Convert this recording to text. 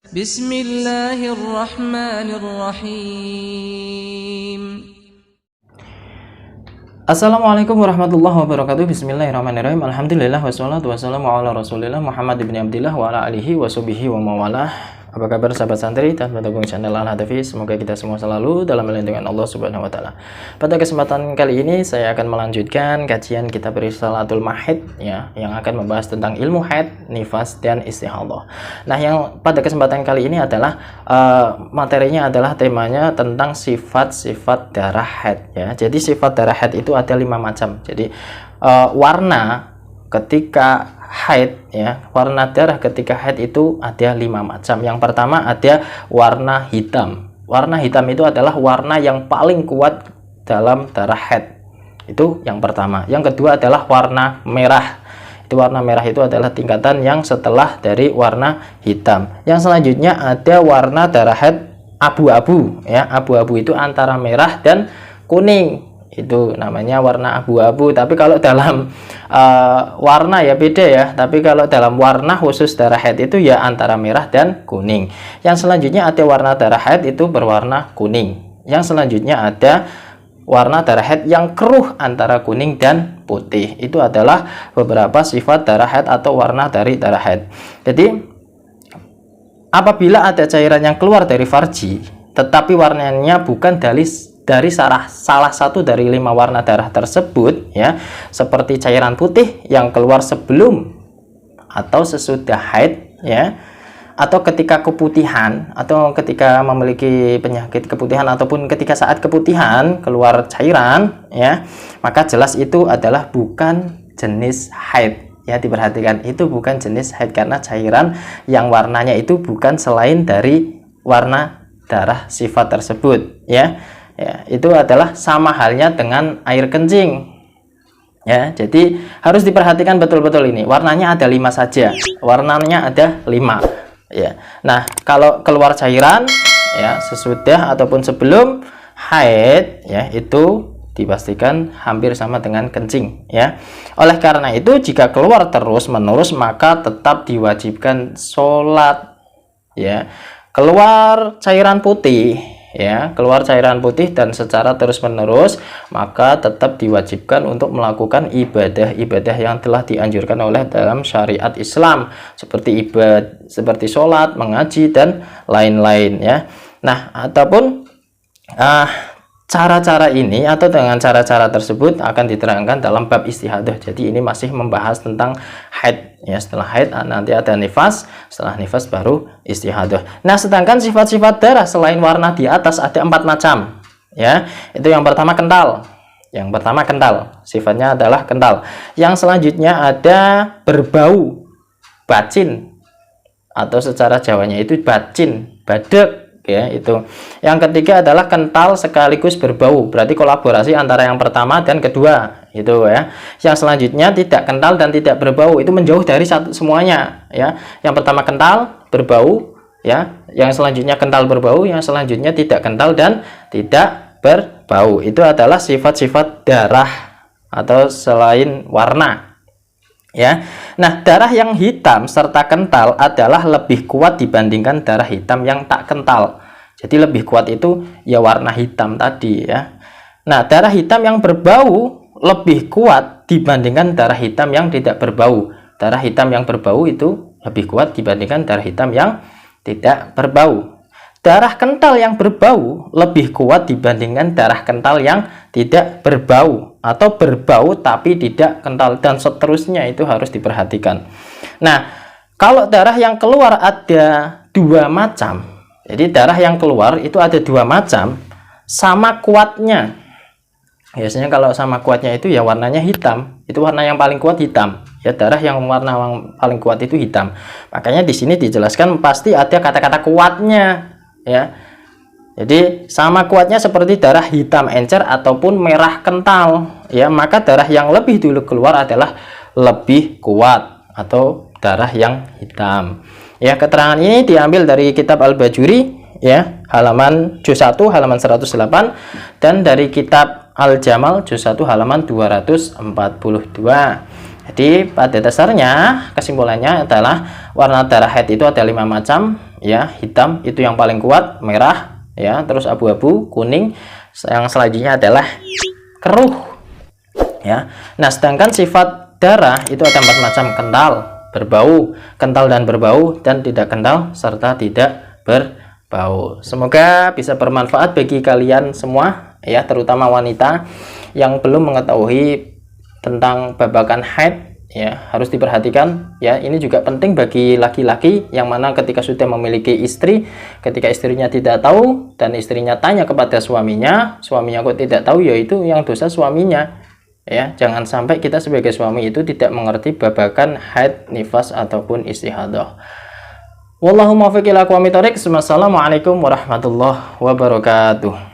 Bismillahirrahmanirrahim. Assalamualaikum warahmatullahi wabarakatuh. Bismillahirrahmanirrahim. Alhamdulillah wassalatu wassalamu ala Rasulillah Muhammad ibn Abdillah wa ala alihi wa sahbihi wa mawalah. Apa kabar sahabat santri dan pendukung channel Al-Hadafi? Semoga kita semua selalu dalam lindungan Allah Subhanahu wa taala. Pada kesempatan kali ini saya akan melanjutkan kajian kitab Risalatul Mahid ya, yang akan membahas tentang ilmu haid, nifas dan istihadah. Nah, yang pada kesempatan kali ini adalah materinya adalah temanya tentang sifat-sifat darah haid ya. Jadi sifat darah haid itu ada 5 macam. Jadi warna ketika haid ya, warna darah ketika haid itu ada 5 macam. Yang pertama ada warna hitam. Warna hitam itu adalah warna yang paling kuat dalam darah haid. Itu yang pertama. Yang kedua adalah warna merah. Itu warna merah itu adalah tingkatan yang setelah dari warna hitam. Yang selanjutnya ada warna darah haid abu-abu ya. Abu-abu itu antara merah dan kuning. Itu namanya warna abu-abu. Tapi kalau dalam warna ya beda ya. Tapi kalau dalam warna khusus darah haid itu ya antara merah dan kuning. Yang selanjutnya ada warna darah haid itu berwarna kuning. Yang selanjutnya ada warna darah haid yang keruh antara kuning dan putih. Itu adalah beberapa sifat darah haid atau warna dari darah haid. Jadi apabila ada cairan yang keluar dari farji tetapi warnanya bukan dari salah satu dari 5 warna darah tersebut ya, seperti cairan putih yang keluar sebelum atau sesudah haid ya, atau ketika keputihan, atau ketika memiliki penyakit keputihan, ataupun ketika saat keputihan keluar cairan ya, maka jelas itu adalah bukan jenis haid ya. Diperhatikan, itu bukan jenis haid karena cairan yang warnanya itu bukan selain dari warna darah sifat tersebut ya. Ya, itu adalah sama halnya dengan air kencing ya. Jadi harus diperhatikan betul-betul ini. Warnanya ada 5 saja. Warnanya ada 5 ya. Nah, kalau keluar cairan ya sesudah ataupun sebelum haid ya, itu dipastikan hampir sama dengan kencing ya. Oleh karena itu jika keluar terus-menerus maka tetap diwajibkan sholat ya. Keluar cairan putih ya, keluar cairan putih dan secara terus-menerus maka tetap diwajibkan untuk melakukan ibadah-ibadah yang telah dianjurkan oleh dalam syariat Islam, seperti sholat, mengaji dan lain-lain ya. Nah, ataupun cara-cara ini atau dengan cara-cara tersebut akan diterangkan dalam bab istihadah. Jadi ini masih membahas tentang haid ya. Setelah haid nanti ada nifas, setelah nifas baru istihadah. Nah, sedangkan sifat-sifat darah selain warna di atas ada 4 macam ya. Itu yang pertama kental. Yang pertama kental, sifatnya adalah kental. Yang selanjutnya ada berbau, bacin, atau secara Jawanya itu bacin, badek ya. Itu yang ketiga adalah kental sekaligus berbau, berarti kolaborasi antara yang pertama dan kedua itu ya. Yang selanjutnya tidak kental dan tidak berbau, itu menjauh dari semuanya ya. Yang pertama kental berbau ya, yang selanjutnya kental berbau, yang selanjutnya tidak kental dan tidak berbau. Itu adalah sifat-sifat darah atau selain warna ya. Nah, darah yang hitam serta kental adalah lebih kuat dibandingkan darah hitam yang tak kental. Jadi lebih kuat itu ya warna hitam tadi ya. Nah, darah hitam yang berbau lebih kuat dibandingkan darah hitam yang tidak berbau. Darah hitam yang berbau itu lebih kuat dibandingkan darah hitam yang tidak berbau. Darah kental yang berbau lebih kuat dibandingkan darah kental yang tidak berbau, atau berbau tapi tidak kental, dan seterusnya. Itu harus diperhatikan. Nah, kalau darah yang keluar ada 2 macam. Jadi darah yang keluar itu ada 2 macam, sama kuatnya. Biasanya kalau sama kuatnya itu ya warnanya hitam. Itu warna yang paling kuat hitam. Ya, darah yang warna yang paling kuat itu hitam. Makanya di sini dijelaskan pasti ada kata-kata kuatnya ya. Jadi sama kuatnya seperti darah hitam encer ataupun merah kental ya. Maka darah yang lebih dulu keluar adalah lebih kuat atau darah yang hitam ya. Keterangan ini diambil dari kitab Al-Bajuri ya, halaman juz 1 halaman 108, dan dari kitab Al-Jamal juz 1 halaman 242. Jadi pada dasarnya kesimpulannya adalah warna darah haid itu ada 5 macam ya, hitam itu yang paling kuat, merah ya, terus abu-abu, kuning, yang selanjutnya adalah keruh ya. Nah, sedangkan sifat darah itu ada 4 macam: kental, berbau, kental dan berbau, dan tidak kental serta tidak berbau. Semoga bisa bermanfaat bagi kalian semua ya, terutama wanita yang belum mengetahui tentang babakan haid ya, harus diperhatikan ya. Ini juga penting bagi laki-laki yang mana ketika sudah memiliki istri, ketika istrinya tidak tahu dan istrinya tanya kepada suaminya kok tidak tahu, yaitu yang dosa suaminya ya. Jangan sampai kita sebagai suami itu tidak mengerti babakan haid, nifas ataupun istihadah. Wallahu muwaffiq ila aqwamit thoriq. Wassalamualaikum warahmatullahi wabarakatuh.